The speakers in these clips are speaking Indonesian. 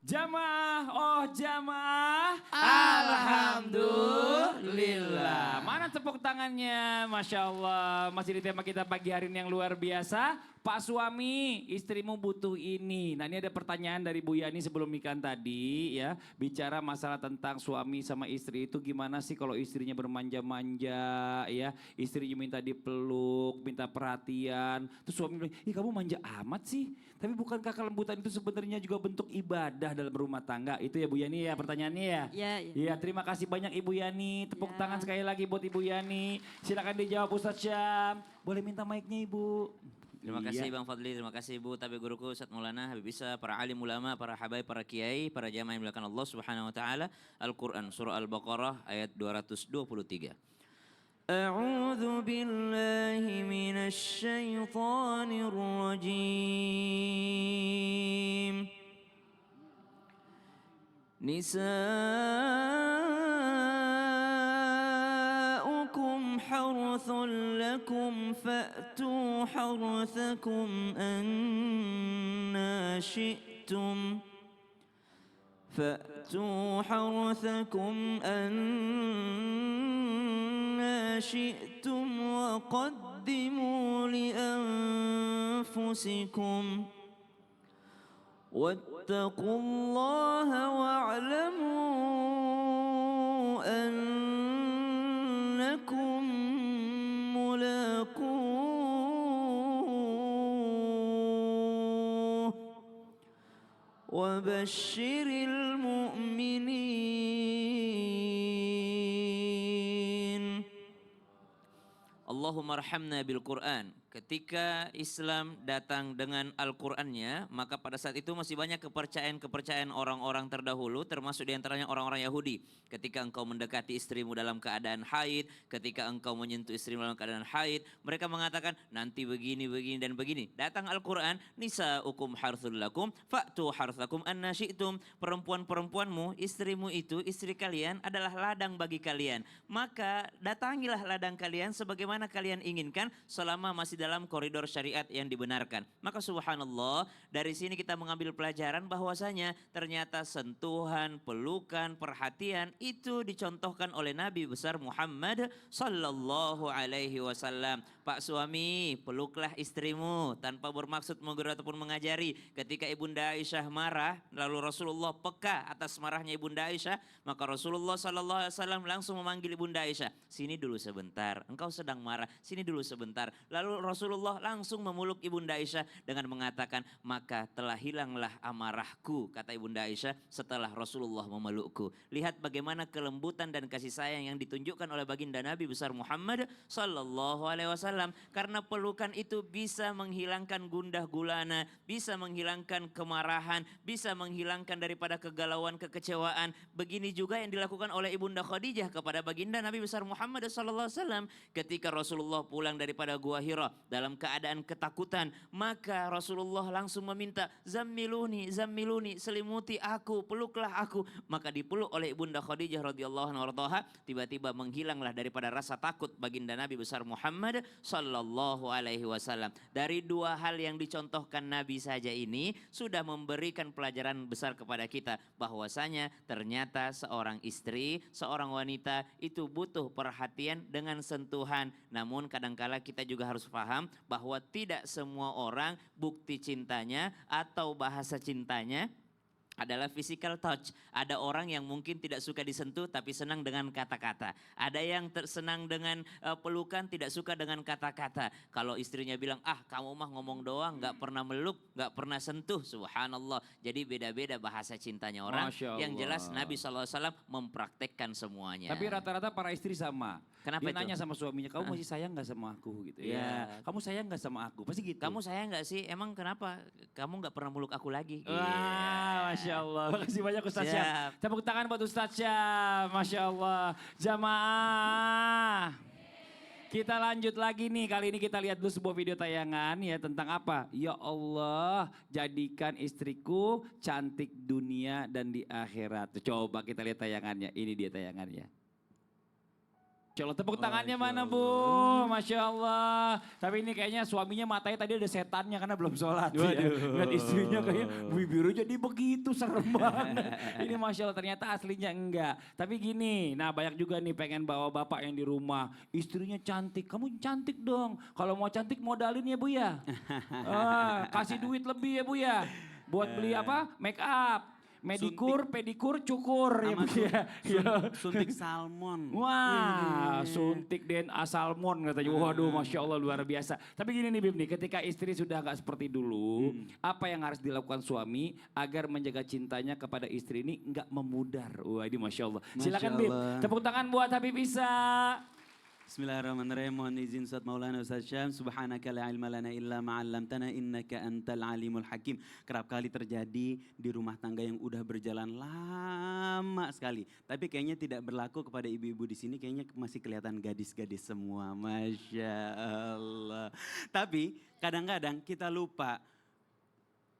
Jamaah, oh jamaah. Alhamdulillah. Mana tepuk tangannya, Masya Allah. Masih di tema kita pagi hari ini yang luar biasa. Pak suami, istrimu butuh ini. Nah ini ada pertanyaan dari Bu Yani sebelum nikahan tadi ya. Bicara masalah tentang suami sama istri itu gimana sih kalau istrinya bermanja-manja ya. Istrinya minta dipeluk, minta perhatian. Terus suami bilang, ih kamu manja amat sih. Tapi bukankah kelembutan itu sebenarnya juga bentuk ibadah dalam rumah tangga? Itu ya Bu Yani ya pertanyaannya ya? Iya, iya. Iya terima kasih banyak Ibu Yani. Tepuk Ya. tangan sekali lagi buat Ibu Yani. Silakan dijawab Ustadz Syam. Boleh minta mic-nya Ibu. Terima kasih Bang Fadli, terima kasih Ibu, Tabi Guruku, Ustadz Maulana, Habib Isa, para alim ulama, para habaib, para kiai, para jamaah yang dimuliakan Allah Subhanahu wa taala. Al-Qur'an surah Al-Baqarah ayat 223. A'udzu billahi minasy syaithanir rajim. Nisa'ukum harthun lakum fa'tu harthakum anna syi'tum فأتوا حرثكم أنا شئتم وقدموا لأنفسكم واتقوا الله واعلموا أنكم ملاقوه وبشر المؤمنين. Allahumma arhamna bil Quran. Ketika Islam datang dengan Al-Qur'annya, maka pada saat itu masih banyak kepercayaan-kepercayaan orang-orang terdahulu, termasuk diantaranya orang-orang Yahudi. Ketika engkau mendekati istrimu dalam keadaan haid, ketika engkau menyentuh istrimu dalam keadaan haid, mereka mengatakan nanti begini, begini, dan begini. Datang Al-Qur'an, nisa'ukum harthul lakum, fa'tu harthakum anna syi'tum. Perempuan-perempuanmu, istrimu itu, istri kalian adalah ladang bagi kalian. Maka datangilah ladang kalian sebagaimana kalian inginkan selama masih dalam koridor syariat yang dibenarkan. Maka subhanallah, dari sini kita mengambil pelajaran bahwasanya ternyata sentuhan, pelukan, perhatian itu dicontohkan oleh Nabi besar Muhammad sallallahu alaihi wasallam. Pak suami, peluklah istrimu tanpa bermaksud menggurui ataupun mengajari. Ketika Ibunda Aisyah marah, lalu Rasulullah peka atas marahnya Ibunda Aisyah, maka Rasulullah sallallahu alaihi wasallam langsung memanggil Ibunda Aisyah, "Sini dulu sebentar, engkau sedang marah, sini dulu sebentar." Lalu Rasulullah langsung memeluk Ibunda Aisyah dengan mengatakan, "Maka telah hilanglah amarahku," kata Ibunda Aisyah, "setelah Rasulullah memelukku." Lihat bagaimana kelembutan dan kasih sayang yang ditunjukkan oleh baginda Nabi besar Muhammad sallallahu alaihi wasallam. Karena pelukan itu bisa menghilangkan gundah gulana, bisa menghilangkan kemarahan, bisa menghilangkan daripada kegalauan, kekecewaan. Begini juga yang dilakukan oleh Ibunda Khadijah kepada baginda Nabi besar Muhammad sallallahu alaihi wasallam ketika Rasulullah pulang daripada Gua Hira dalam keadaan ketakutan, maka Rasulullah langsung meminta, "Zammiluni, zammiluni, selimuti aku, peluklah aku." Maka dipeluk oleh Ibunda Khadijah radhiyallahu anha, tiba-tiba menghilanglah daripada rasa takut baginda Nabi besar Muhammad sallallahu alaihi wasallam. Dari dua hal yang dicontohkan Nabi saja ini sudah memberikan pelajaran besar kepada kita bahwasanya ternyata seorang istri, seorang wanita itu butuh perhatian dengan sentuhan. Namun kadangkala kita juga harus paham bahwa tidak semua orang bukti cintanya atau bahasa cintanya adalah physical touch. Ada orang yang mungkin tidak suka disentuh tapi senang dengan kata-kata. Ada yang senang dengan pelukan, tidak suka dengan kata-kata. Kalau istrinya bilang, "Ah kamu mah ngomong doang, gak pernah meluk, gak pernah sentuh." Subhanallah. Jadi beda-beda bahasa cintanya orang. Yang jelas Nabi SAW mempraktekkan semuanya. Tapi rata-rata para istri sama. Kenapa Dia itu? nanya sama suaminya, "Kamu masih sayang gak sama aku?" gitu ya. "Kamu sayang gak sama aku?" Pasti gitu. "Kamu sayang gak sih? Emang kenapa? Kamu gak pernah meluk aku lagi?" Wah, Masya Allah. Makasih banyak Ustadz Syam. Siap. Tepuk tangan buat Ustadz Syam. Masya Allah. Jamaah. Kita lanjut lagi nih. Kali ini kita lihat dulu sebuah video tayangan ya tentang apa? Ya Allah, jadikan istriku cantik dunia dan di akhirat. Coba kita lihat tayangannya. Ini dia tayangannya. Masya Allah, tepuk tangannya mana Bu? Masya Allah. Tapi ini kayaknya suaminya matanya tadi ada setannya karena belum sholat. Ya. Lihat istrinya kayaknya bibirnya jadi begitu, serem banget. Ini Masya Allah, ternyata aslinya enggak. Tapi gini, nah banyak juga nih pengen bawa bapak yang di rumah. Istrinya cantik, kamu cantik dong. Kalau mau cantik modalin ya Bu ya. Kasih duit lebih ya Bu ya. Buat beli apa? Make up. Medikur, pedikur, cukur ya Bu ya. Suntik salmon. Wah, suntik DNA salmon katanya. Waduh, Masya Allah luar biasa. Tapi gini nih Bib nih, ketika istri sudah gak seperti dulu, apa yang harus dilakukan suami agar menjaga cintanya kepada istri ini gak memudar? Wah ini Masya Allah. Silakan Bib, tepuk tangan buat Habib Isa. Bismillahirrahmanirrahim. Mohon izin Ustaz Maulana Ustaz Syam. Subhanaka la ilma lana illa ma 'allamtana innaka antal alimul hakim. Kerap kali terjadi di rumah tangga yang udah berjalan lama sekali. Tapi kayaknya tidak berlaku kepada ibu-ibu di sini. Kayaknya masih kelihatan gadis-gadis semua. Masya Allah. Tapi kadang-kadang kita lupa.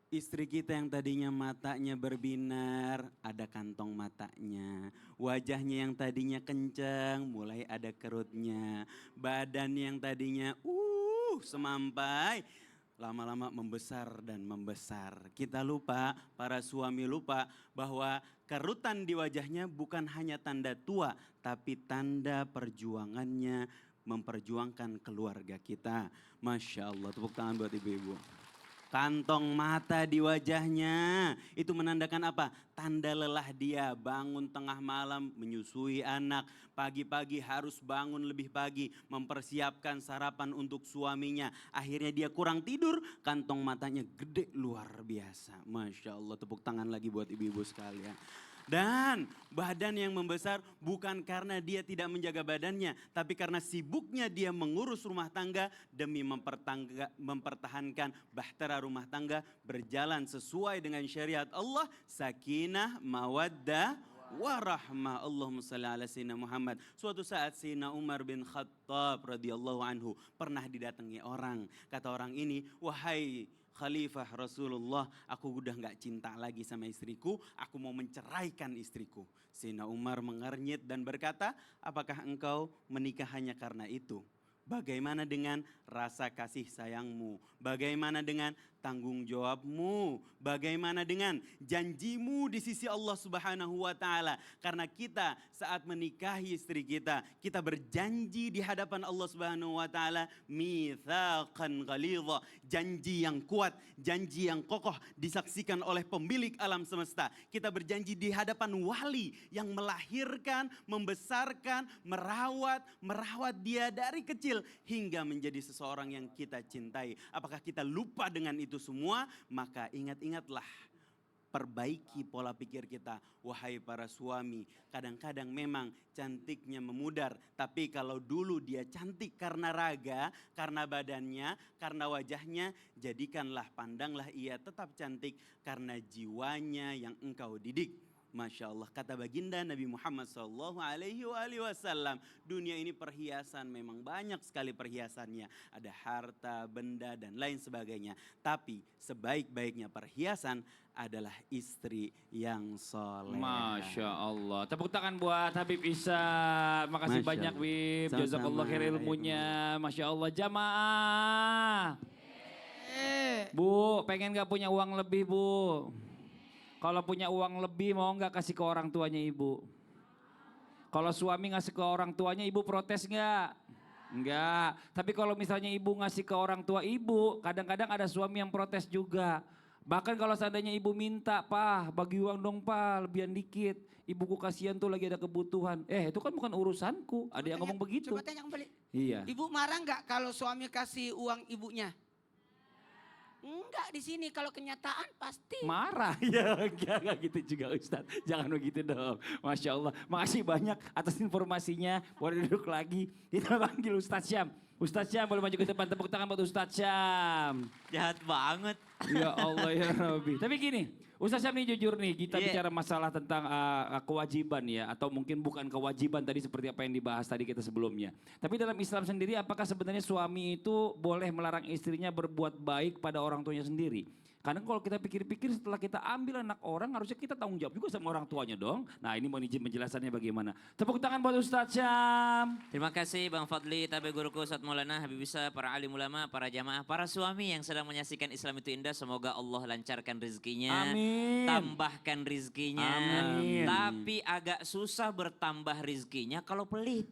Istri kita yang tadinya matanya berbinar, ada kantong matanya. Wajahnya yang tadinya kencang, mulai ada kerutnya. Badan yang tadinya semampai, lama-lama membesar dan membesar. Kita lupa, para suami lupa bahwa kerutan di wajahnya bukan hanya tanda tua, tapi tanda perjuangannya memperjuangkan keluarga kita. Masya Allah, tepuk tangan buat ibu-ibu. Kantong mata di wajahnya, itu menandakan apa? Tanda lelah dia, bangun tengah malam menyusui anak. Pagi-pagi harus bangun lebih pagi, mempersiapkan sarapan untuk suaminya. Akhirnya dia kurang tidur, kantong matanya gede luar biasa. Masya Allah, tepuk tangan lagi buat ibu-ibu sekalian. Dan badan yang membesar bukan karena dia tidak menjaga badannya, tapi karena sibuknya dia mengurus rumah tangga demi mempertahankan bahtera rumah tangga berjalan sesuai dengan syariat Allah, sakinah, mawaddah, warahmah. Allahumma salli ala Sayyidina Muhammad. Suatu saat Sayyidina Umar bin Khattab radhiyallahu anhu pernah didatangi orang. Kata orang ini, wahai Khalifah Rasulullah, aku udah gak cinta lagi sama istriku, aku mau menceraikan istriku. Sayyidina Umar mengernyit dan berkata, apakah engkau menikah hanya karena itu? Bagaimana dengan rasa kasih sayangmu? Bagaimana dengan tanggung jawabmu? Bagaimana dengan janjimu di sisi Allah Subhanahu wa taala? Karena kita saat menikahi istri kita, kita berjanji di hadapan Allah Subhanahu wa taala mitsaqan ghalidha, janji yang kuat, janji yang kokoh disaksikan oleh pemilik alam semesta. Kita berjanji di hadapan wali yang melahirkan, membesarkan, merawat dia dari kecil hingga menjadi seseorang yang kita cintai. Apakah kita lupa dengan itu semua? Maka ingat-ingatlah, perbaiki pola pikir kita. Wahai para suami, kadang-kadang memang cantiknya memudar. Tapi kalau dulu dia cantik karena raga, karena badannya, karena wajahnya, jadikanlah, pandanglah ia tetap cantik karena jiwanya yang engkau didik. Masya Allah, kata baginda Nabi Muhammad SAW, dunia ini perhiasan, memang banyak sekali perhiasannya. Ada harta, benda dan lain sebagainya. Tapi sebaik-baiknya perhiasan adalah istri yang soleh. Masya Allah. Tepuk tangan buat Habib Isa. Makasih banyak Bib. Jazakallah khair ilmunya. Masya Allah. Jamaah. Bu, pengen gak punya uang lebih Bu? Kalau punya uang lebih mau nggak kasih ke orang tuanya ibu? Kalau suami ngasih ke orang tuanya ibu protes nggak? Enggak. Tapi kalau misalnya ibu ngasih ke orang tua ibu, kadang-kadang ada suami yang protes juga. Bahkan kalau seandainya ibu minta, Pak bagi uang dong Pak, lebihan dikit. Ibuku kasihan tuh lagi ada kebutuhan. Itu kan bukan urusanku. Ada yang ngomong begitu. Coba tanya kembali. Iya. Ibu marah nggak kalau suami kasih uang ibunya? Enggak, di sini kalau kenyataan pasti. Marah ya, enggak gitu juga Ustadz. Jangan begitu dong. Masya Allah. Makasih banyak atas informasinya. Boleh duduk lagi. Kita panggil Ustadz Syam. Ustadz Syam boleh maju ke depan. Tepuk tangan buat Ustadz Syam. Jahat banget. Ya Allah ya Rabbi. Tapi gini, Ustadz Syam nih jujur nih. Kita bicara masalah tentang kewajiban ya. Atau mungkin bukan kewajiban tadi seperti apa yang dibahas tadi kita sebelumnya. Tapi dalam Islam sendiri apakah sebenarnya suami itu boleh melarang istrinya berbuat baik pada orang tuanya sendiri? Karena kalau kita pikir-pikir setelah kita ambil anak orang harusnya kita tanggung jawab juga sama orang tuanya dong. Nah ini mohon izin penjelasannya bagaimana. Tepuk tangan buat Ustadz Syam. Terima kasih Bang Fadli, Tabe Guruku, Ustadz Maulana, Habib Isa, para alim ulama, para jamaah, para suami yang sedang menyaksikan Islam itu indah. Semoga Allah lancarkan rezekinya, Amin. tambahkan rezekinya. Amin. Tapi agak susah bertambah rezekinya kalau pelit.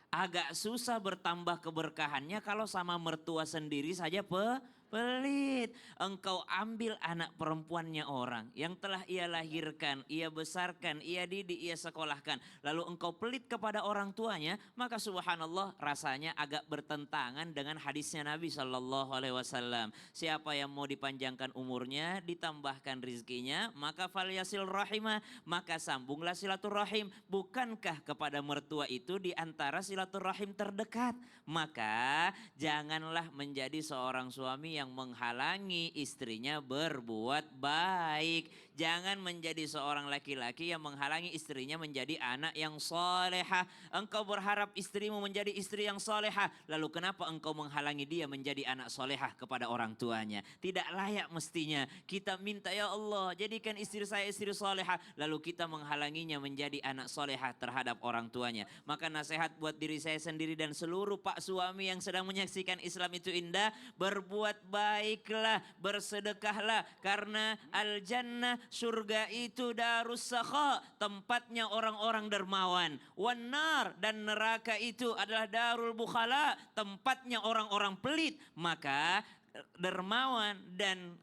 Agak susah bertambah keberkahannya kalau sama mertua sendiri saja pelit. Engkau ambil anak perempuannya orang yang telah ia lahirkan, ia besarkan, ia didik, ia sekolahkan. Lalu engkau pelit kepada orang tuanya, maka subhanallah rasanya agak bertentangan dengan hadisnya Nabi SAW. Siapa yang mau dipanjangkan umurnya, ditambahkan rizkinya, maka falyasil rahimah, maka sambunglah silaturahim. Bukankah kepada mertua itu di antara silaturahim terdekat? Maka janganlah menjadi seorang suami yang menghalangi istrinya berbuat baik. Jangan menjadi seorang laki-laki yang menghalangi istrinya menjadi anak yang solehah. Engkau berharap istrimu menjadi istri yang solehah. Lalu kenapa engkau menghalangi dia menjadi anak solehah kepada orang tuanya? Tidak layak mestinya. Kita minta ya Allah jadikan istri saya istri solehah. Lalu kita menghalanginya menjadi anak solehah terhadap orang tuanya. Maka nasihat buat diri saya sendiri dan seluruh pak suami yang sedang menyaksikan Islam itu indah. Berbuat baiklah, bersedekahlah. Karena al-jannah, surga itu darus sakha, tempatnya orang-orang dermawan. Wanar, dan neraka itu adalah darul bukhala, tempatnya orang-orang pelit. Maka dermawan dan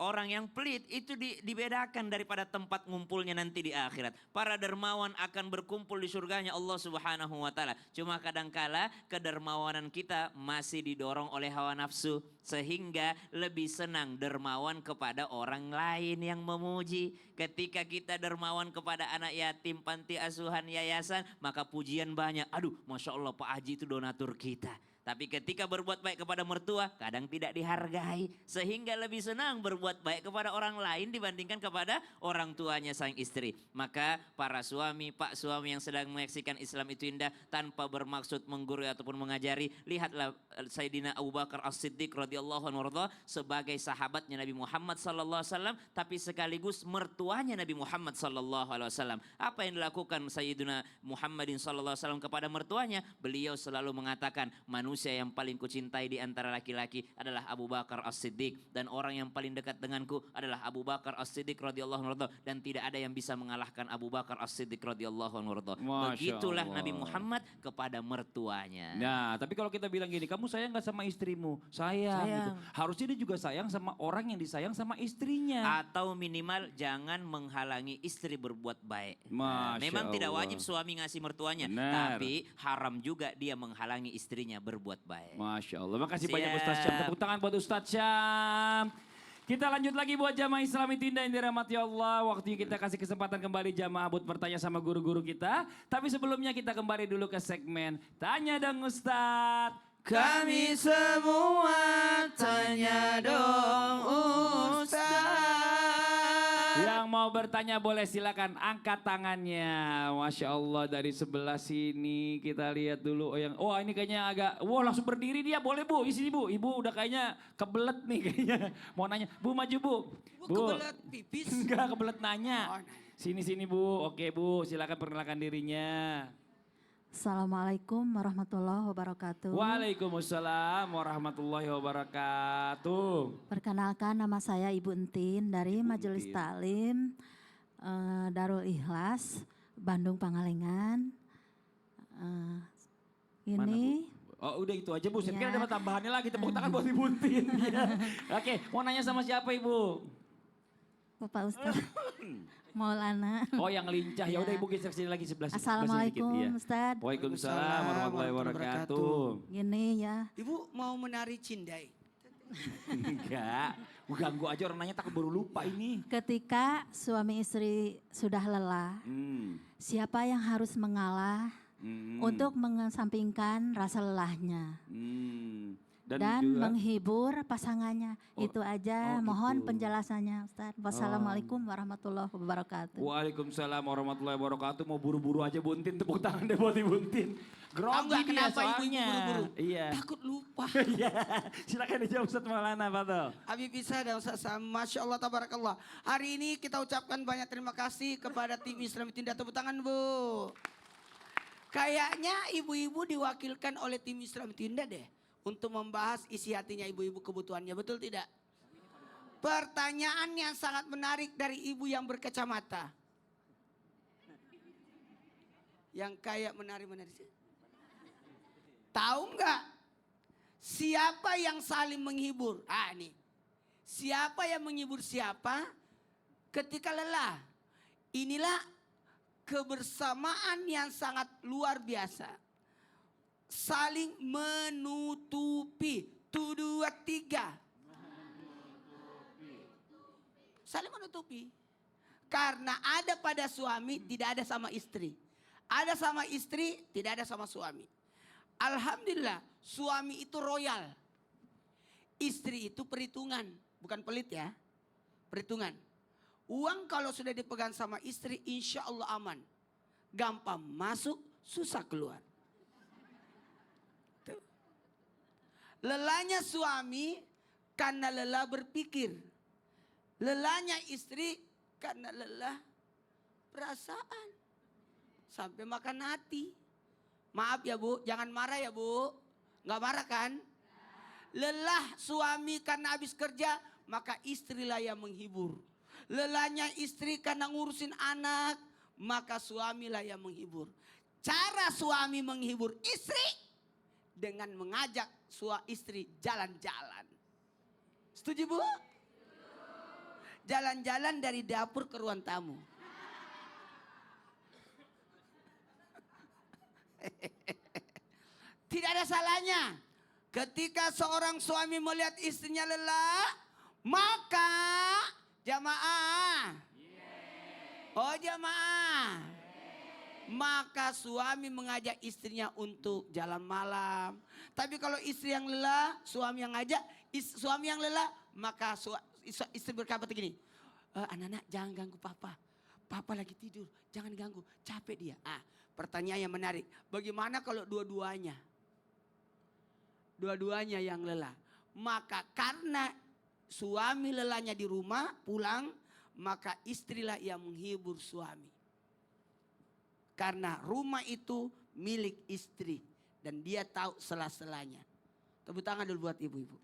orang yang pelit itu dibedakan daripada tempat ngumpulnya nanti di akhirat. Para dermawan akan berkumpul di surganya Allah Subhanahu wa taala. Cuma kadangkala kedermawanan kita masih didorong oleh hawa nafsu sehingga lebih senang dermawan kepada orang lain yang memuji. Ketika kita dermawan kepada anak yatim, panti asuhan, yayasan, maka pujian banyak. Aduh, Masya Allah Pak Haji itu donatur kita. Tapi ketika berbuat baik kepada mertua, kadang tidak dihargai. Sehingga lebih senang berbuat baik kepada orang lain dibandingkan kepada orang tuanya sang istri. Maka para suami, pak suami yang sedang menyaksikan Islam itu indah tanpa bermaksud menggurui ataupun mengajari. Lihatlah Sayyidina Abu Bakar As-Siddiq radhiyallahu anhu sebagai sahabatnya Nabi Muhammad sallallahu alaihi wasallam, tapi sekaligus mertuanya Nabi Muhammad sallallahu alaihi wasallam. Apa yang dilakukan Sayyidina Muhammadin sallallahu alaihi wasallam kepada mertuanya? Beliau selalu mengatakan, manusia yang paling kucintai di antara laki-laki adalah Abu Bakar As-Siddiq, dan orang yang paling dekat denganku adalah Abu Bakar As-Siddiq radhiyallahu anhu, dan tidak ada yang bisa mengalahkan Abu Bakar As-Siddiq radhiyallahu anhu. Begitulah Nabi Muhammad kepada mertuanya. Nah, tapi kalau kita bilang gini, kamu sayang gak sama istrimu? Sayang. Gitu. Harusnya dia juga sayang sama orang yang disayang sama istrinya. Atau minimal jangan menghalangi istri berbuat baik. Masya Memang tidak Allah. wajib suami ngasih mertuanya, Benar. tapi haram juga dia menghalangi istrinya berbuat baik. Masya Allah. Makasih Siap. banyak Ustadz Syam. Tepuk tangan buat Ustadz Syam. Kita lanjut lagi buat jamaah Islam itu indah yang dirahmati Allah. Waktunya kita kasih kesempatan kembali jamaah buat bertanya sama guru-guru kita. Tapi sebelumnya kita kembali dulu ke segmen Tanya Dong Ustadz. Kami semua tanya dong Ustaz. Yang mau bertanya boleh silakan angkat tangannya. Masya Allah dari sebelah sini kita lihat dulu. Oh ini kayaknya agak, langsung berdiri dia. Boleh Bu, isi Bu. Ibu udah kayaknya kebelet nih kayaknya. Mau nanya, Bu maju Bu. Bu kebelet pipis. Enggak kebelet nanya. Oh, Sini Bu, oke Bu silakan perkenalkan dirinya. Assalamualaikum warahmatullahi wabarakatuh. Waalaikumsalam warahmatullahi wabarakatuh. Perkenalkan nama saya Ibu Entin dari Majelis Entin. Taklim Darul Ikhlas Bandung Pangalengan. Ini Oh udah itu aja Bu, saya Ya. kira ada tambahannya lagi, tepuk tangan buat Ibu Entin. Ya. Oke, mau nanya sama siapa Ibu? Bapak Ustaz Maulana. Oh yang lincah, ya udah Ibu geser sini lagi sebelah sini. Assalamualaikum Ustaz. Waalaikumsalam warahmatullahi wabarakatuh. Gini ya, Ibu mau menari cindai. Enggak, ganggu aja orang nanya takut baru lupa ini. ketika suami istri sudah lelah, siapa yang harus mengalah untuk mengesampingkan rasa lelahnya? dan juga- menghibur pasangannya. Oh, Itu aja, oh mohon gitu. penjelasannya Ustaz. Wassalamualaikum warahmatullahi wabarakatuh. Waalaikumsalam warahmatullahi wabarakatuh. Mau buru-buru aja Buntin, tepuk tangan deh buat Buntin. Tahu Grogi nggak dia kenapa ibu-ibu soalnya. buru-buru? Iya. Takut lupa. Iya. Silakan dijawab Ustaz Maulana, Fadol. Habib Isa dan Ustaz Sam, Masya Allah, tabarakallah. Hari ini kita ucapkan banyak terima kasih kepada tim Islam Tindak. Tepuk tangan Bu. Kayaknya ibu-ibu diwakilkan oleh tim Islam Tindak deh. Untuk membahas isi hatinya ibu-ibu kebutuhannya. Betul tidak? Pertanyaan yang sangat menarik dari ibu yang berkacamata. Yang kayak menari-menari. Tahu nggak? Siapa yang saling menghibur? Ah nih. Siapa yang menghibur siapa ketika lelah? Inilah kebersamaan yang sangat luar biasa. Saling menutupi. 1, 2, 3. Saling menutupi. Karena ada pada suami, tidak ada sama istri. Ada sama istri, tidak ada sama suami. Alhamdulillah, suami itu royal. Istri itu perhitungan, bukan pelit ya. Perhitungan. Uang kalau sudah dipegang sama istri, insya Allah aman. Gampang masuk, susah keluar. Tuh. Lelahnya suami karena lelah berpikir. Lelahnya istri karena lelah perasaan. Sampai makan hati. Maaf ya Bu, jangan marah ya Bu. Nggak marah kan? Lelah suami karena habis kerja, maka istrilah yang menghibur. Lelahnya istri karena ngurusin anak, maka suamilah yang menghibur. Cara suami menghibur istri dengan mengajak istri jalan-jalan. Setuju Bu? Jalan-jalan dari dapur ke ruang tamu. Tidak ada salahnya. Ketika seorang suami melihat istrinya lelah, maka jamaah. Oh jamaah. Maka suami mengajak istrinya untuk jalan malam. Tapi kalau istri yang lelah, suami yang ngajak, suami yang lelah, maka istri berkata begini, anak-anak jangan ganggu papa. Papa lagi tidur, jangan ganggu, capek dia. Pertanyaan yang menarik, bagaimana kalau dua-duanya? Dua-duanya yang lelah. Maka karena suami lelahnya di rumah, pulang, maka istrilah yang menghibur suami. Karena rumah itu milik istri. Dan dia tahu sela-selanya. Tepuk tangan dulu buat ibu-ibu.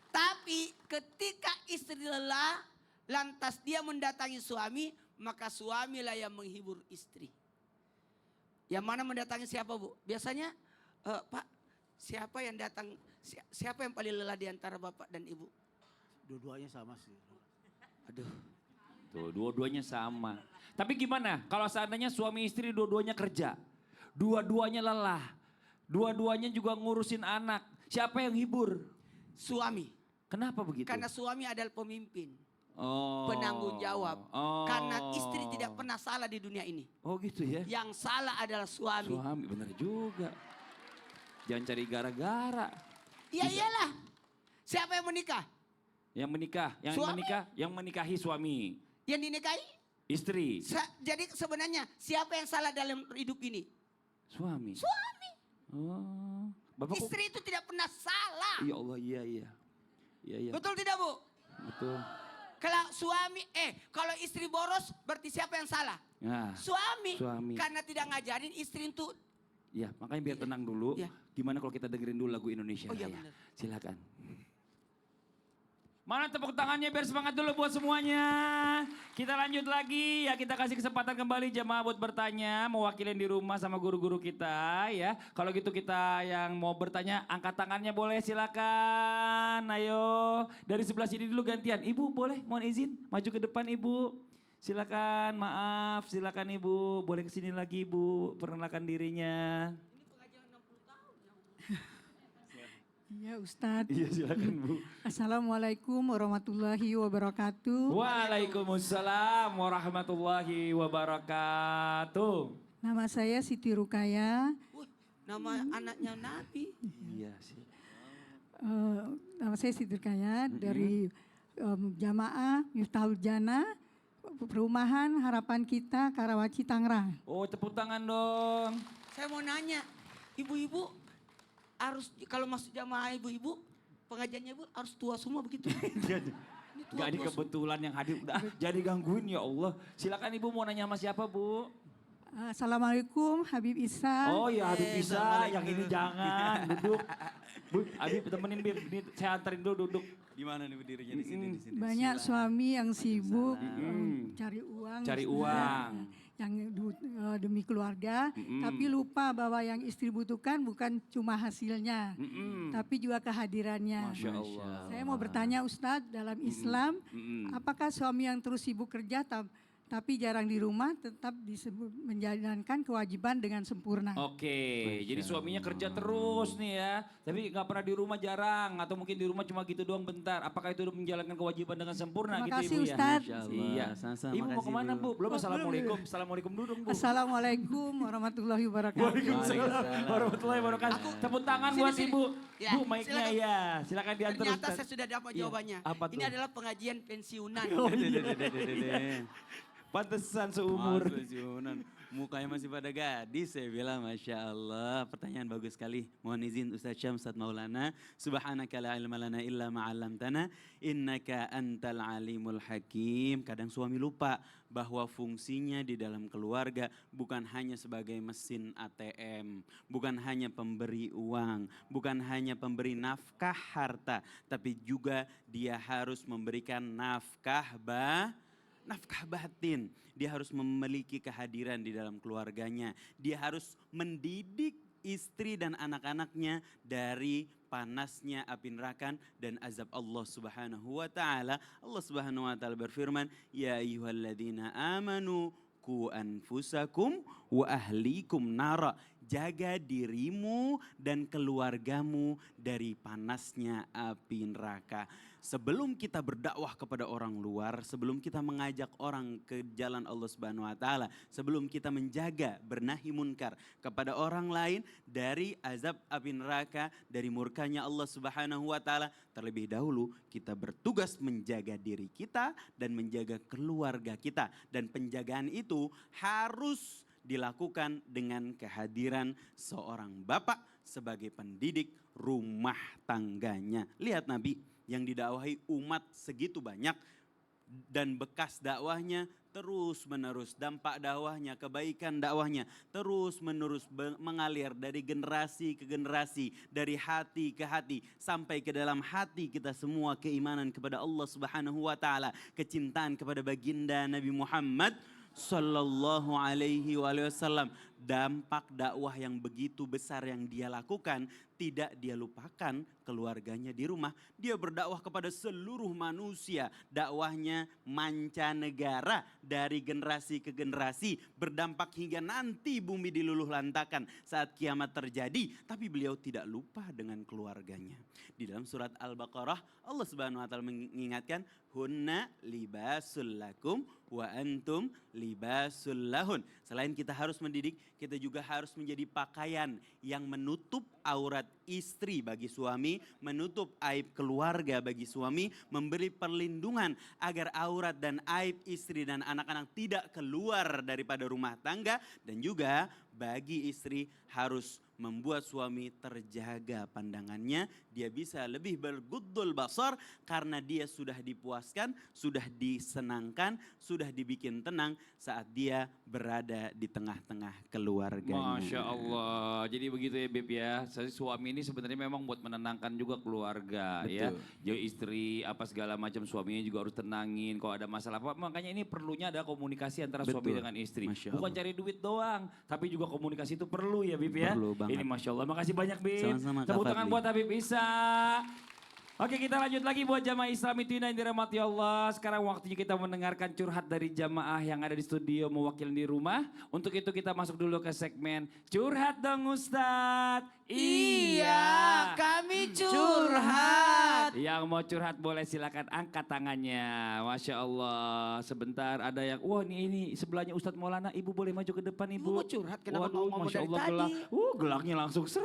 Tapi ketika istri lelah, lantas dia mendatangi suami, maka suamilah yang menghibur istri. Yang mana mendatangi siapa Bu? Biasanya, Pak, siapa yang datang, siapa yang paling lelah di antara Bapak dan Ibu? Dua-duanya sama sih. Aduh. Tuh, dua-duanya sama. Tapi gimana kalau seandainya suami istri dua-duanya kerja? Dua-duanya lelah. Dua-duanya juga ngurusin anak. Siapa yang hibur? Suami. Kenapa begitu? Karena suami adalah pemimpin. Oh. Penanggung jawab. Oh. Karena istri tidak pernah salah di dunia ini. Oh gitu ya. Yang salah adalah suami. Suami benar juga. Jangan cari gara-gara. Iya iyalah. Siapa yang menikah? Yang menikah, Suami? yang menikahi suami. Yang dinikahi? Istri, Jadi sebenarnya siapa yang salah dalam hidup ini? suami. Suami. Oh. Bapak kok- Istri itu tidak pernah salah. Ya Allah, iya iya. Iya iya. Betul tidak Bu? Betul. Kalau suami, kalau istri boros berarti siapa yang salah? Nah, Suami. Suami. Karena tidak ngajarin istri itu. ya makanya biar tenang dulu. Iya. Gimana kalau kita dengerin dulu lagu Indonesia Oh iya, Raya? benar. Silakan. Mana tepuk tangannya biar semangat dulu buat semuanya. Kita lanjut lagi ya, kita kasih kesempatan kembali jemaah buat bertanya, mewakilin di rumah sama guru-guru kita ya. Kalau gitu kita yang mau bertanya angkat tangannya boleh, silakan. Ayo dari sebelah sini dulu gantian. Ibu boleh mohon izin maju ke depan Ibu. Silakan, maaf, silakan Ibu. Boleh kesini lagi Ibu, perkenalkan dirinya. Ya Ustadz. Iya silakan Bu. Assalamualaikum warahmatullahi wabarakatuh. Waalaikumsalam warahmatullahi wabarakatuh. Nama saya Siti Rukaya. Nama anaknya Nabi. Iya sih. Nama saya Siti Kaya dari Jamaah Miftahul Jannah, Perumahan Harapan Kita, Karawaci, Tangerang. Oh, tepuk tangan dong. Saya mau nanya, ibu-ibu harus kalau masuk jamaah ibu-ibu, pengajiannya ibu harus tua semua begitu? Ini tua, Gak ini tua semua. kebetulan yang hadir. Udah jadi gangguin ya Allah. Silakan Ibu mau nanya sama siapa Bu? Assalamualaikum Habib Isa. Oh ya Habib bisa, yang ini jangan duduk. Bu, Habib temenin Bib, ini saya anterin dulu duduk. Di mana nih berdirinya di sini di sini. Banyak suami yang sibuk cari uang. Cari misalnya, uang. Yang demi keluarga, tapi lupa bahwa yang istri butuhkan bukan cuma hasilnya, tapi juga kehadirannya. Masya Allah. Saya mau bertanya Ustadz, dalam Islam, apakah suami yang terus sibuk kerja tapi jarang di rumah tetap disebut menjalankan kewajiban dengan sempurna? Oke, jadi suaminya kerja terus nih ya, tapi nggak pernah di rumah jarang, atau mungkin di rumah cuma gitu doang bentar. Apakah itu udah menjalankan kewajiban dengan sempurna Terima gitu kasih, Ibu ya? Ustadz. Masya Allah. Iya. Sama-sama, Ibu mau makasih, kemana Bu. Bu? Belum assalamualaikum, assalamualaikum dulu dong Bu. Assalamualaikum warahmatullahi wabarakatuh. Waalaikumsalam warahmatullahi wabarakatuh. Tepuk tangan Sini, buat sini. Ibu. Ya, Bu, mic-nya silakan. ya. Silakan diantar Ternyata Ustaz. saya sudah dapat Iya, jawabannya. apa Ini tuh? adalah pengajian pensiunan. Oh iya. Dede. Pantesan seumur. Mas pensiunan. Mukanya masih pada gadis saya bilang, Masya Allah. Pertanyaan bagus sekali. Mohon izin Ustaz Syam, Ustaz Maulana. Subhanaka la ilma lana illa ma'allamtana. Innaka antal alimul hakim. Kadang suami lupa bahwa fungsinya di dalam keluarga bukan hanya sebagai mesin ATM. Bukan hanya pemberi uang. Bukan hanya pemberi nafkah harta. Tapi juga dia harus memberikan nafkah batin. Dia harus memiliki kehadiran di dalam keluarganya. Dia harus mendidik istri dan anak-anaknya dari panasnya api neraka dan azab Allah Subhanahu wa taala. Allah Subhanahu wa taala berfirman, "Ya ayyuhalladzina amanu qu anfusakum wa ahlikum nara." Jaga dirimu dan keluargamu dari panasnya api neraka. Sebelum kita berdakwah kepada orang luar, sebelum kita mengajak orang ke jalan Allah Subhanahu wa taala, sebelum kita menjaga bernahi munkar kepada orang lain dari azab api neraka, dari murkanya Allah Subhanahu wa taala, terlebih dahulu kita bertugas menjaga diri kita dan menjaga keluarga kita, dan penjagaan itu harus dilakukan dengan kehadiran seorang bapak sebagai pendidik rumah tangganya. Lihat Nabi yang didakwahi umat segitu banyak dan bekas dakwahnya terus menerus, dampak dakwahnya, kebaikan dakwahnya terus menerus mengalir dari generasi ke generasi, dari hati ke hati sampai ke dalam hati kita semua, keimanan kepada Allah Subhanahu wa taala, kecintaan kepada baginda Nabi Muhammad Sallallahu alaihi wasallam. Dampak dakwah yang begitu besar yang dia lakukan, tidak dia lupakan keluarganya di rumah. Dia berdakwah kepada seluruh manusia. Dakwahnya mancanegara, dari generasi ke generasi, berdampak hingga nanti bumi diluluh lantakan saat kiamat terjadi. Tapi beliau tidak lupa dengan keluarganya. Di dalam surat Al-Baqarah, Allah Subhanahu wa taala mengingatkan, "Hunna libasul lakum wa antum libasul lahun." Selain kita harus mendidik, kita juga harus menjadi pakaian yang menutup aurat istri bagi suami, menutup aib keluarga bagi suami, memberi perlindungan agar aurat dan aib istri dan anak-anak tidak keluar daripada rumah tangga, dan juga bagi istri harus membuat suami terjaga pandangannya. Dia bisa lebih berguddul basar karena dia sudah dipuaskan, sudah disenangkan, sudah dibikin tenang saat dia berada di tengah-tengah keluarganya. Masya Allah. Jadi begitu ya Beb ya. Suami ini sebenarnya memang buat menenangkan juga keluarga. Ya. Jadi istri apa segala macam, suaminya juga harus tenangin. Kalau ada masalah apa, makanya ini perlunya ada komunikasi antara suami dengan istri. Masya Bukan Allah. cari duit doang, tapi juga komunikasi itu perlu ya Beb ya. Perlu banget. Ini Masya Allah. Makasih banyak Beb. Sama-sama, Kak Tepuk tangan Fadli. buat Habib Isa. Oke, kita lanjut lagi buat jamaah Islam itu yang dirahmati Allah. Sekarang waktunya kita mendengarkan curhat dari jamaah yang ada di studio mewakili di rumah. Untuk itu kita masuk dulu ke segmen Curhat Dong Ustadz. Iya, kami curhat. Yang mau curhat boleh silakan angkat tangannya. Masya Allah. Sebentar ada yang, wah ini sebelahnya Ustadz Maulana. Ibu boleh maju ke depan ibu. Ibu mau curhat, kenapa Waduh, ngomong Masya dari Allah tadi? gelak. Gelaknya langsung ser.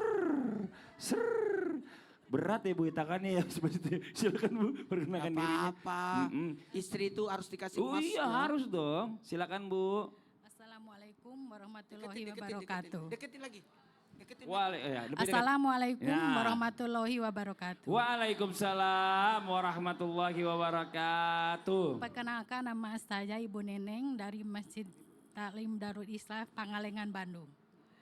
Berat ya Bu tangannya ya seperti itu. Silakan Bu perkenalkan Gak dirinya. apa-apa. Mm-mm. Istri itu harus dikasih Oh emas. iya harus dong. Silakan Bu. Assalamualaikum warahmatullahi Deketin, wabarakatuh. deketin lagi. Deketin lagi. Lebih dekat. Assalamualaikum Ya. warahmatullahi wabarakatuh. Waalaikumsalam warahmatullahi wabarakatuh. Perkenalkan nama saya Ibu Neneng dari Masjid Taklim Darul Islah Pangalengan Bandung.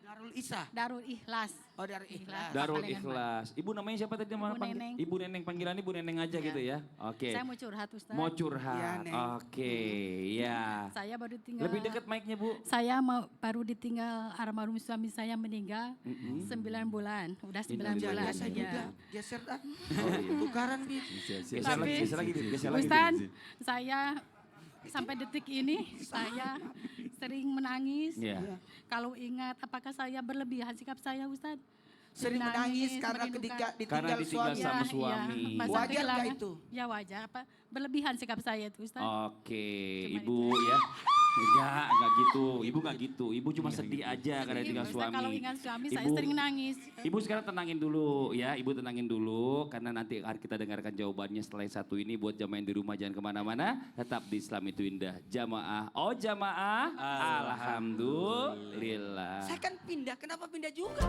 Darul Isa. Darul Ikhlas. Oh Darul Ikhlas. Darul Pangalengan, Ikhlas. Ibu namanya siapa tadi? Ibu Neneng. Ibu Neneng, panggilan Ibu Neneng aja gitu ya. Oke. Saya mau curhat Ustaz. Mau curhat. Iya, Neng. Oke, ya. Saya baru tinggal. Lebih dekat mic-nya Bu. Saya baru ditinggal almarhum suami saya meninggal 9 bulan. Udah 9 Innalillahi bulan. Biasa Ya. juga. Geser dah. Oh, iya. Tukaran Bib. Geser lagi, geser lagi, Bib, geser lagi. Ustaz, saya sampai detik ini saya sering menangis. Iya. Kalau ingat apakah saya berlebihan sikap saya Ustaz? Sering menangis karena merindukan. ketika Karena ditinggal ditinggal suami. sama suami. masa Wajar nggak kehilangan. itu? Ya wajar. Apa berlebihan sikap saya itu Ustaz? Oke, Cuma Ibu ya. Enggak gitu. Ibu enggak gitu. Ibu cuma sedih aja karena Iya, tinggal Ustaz, suami. kalau ingat suami saya Ibu- sering nangis. Ibu sekarang tenangin dulu ya, Ibu tenangin dulu karena nanti akan kita dengarkan jawabannya setelah yang satu ini buat jamaah yang di rumah jangan kemana-mana, tetap di Islam itu indah. Jamaah, oh jamaah, alhamdulillah. Saya kan pindah, kenapa pindah juga?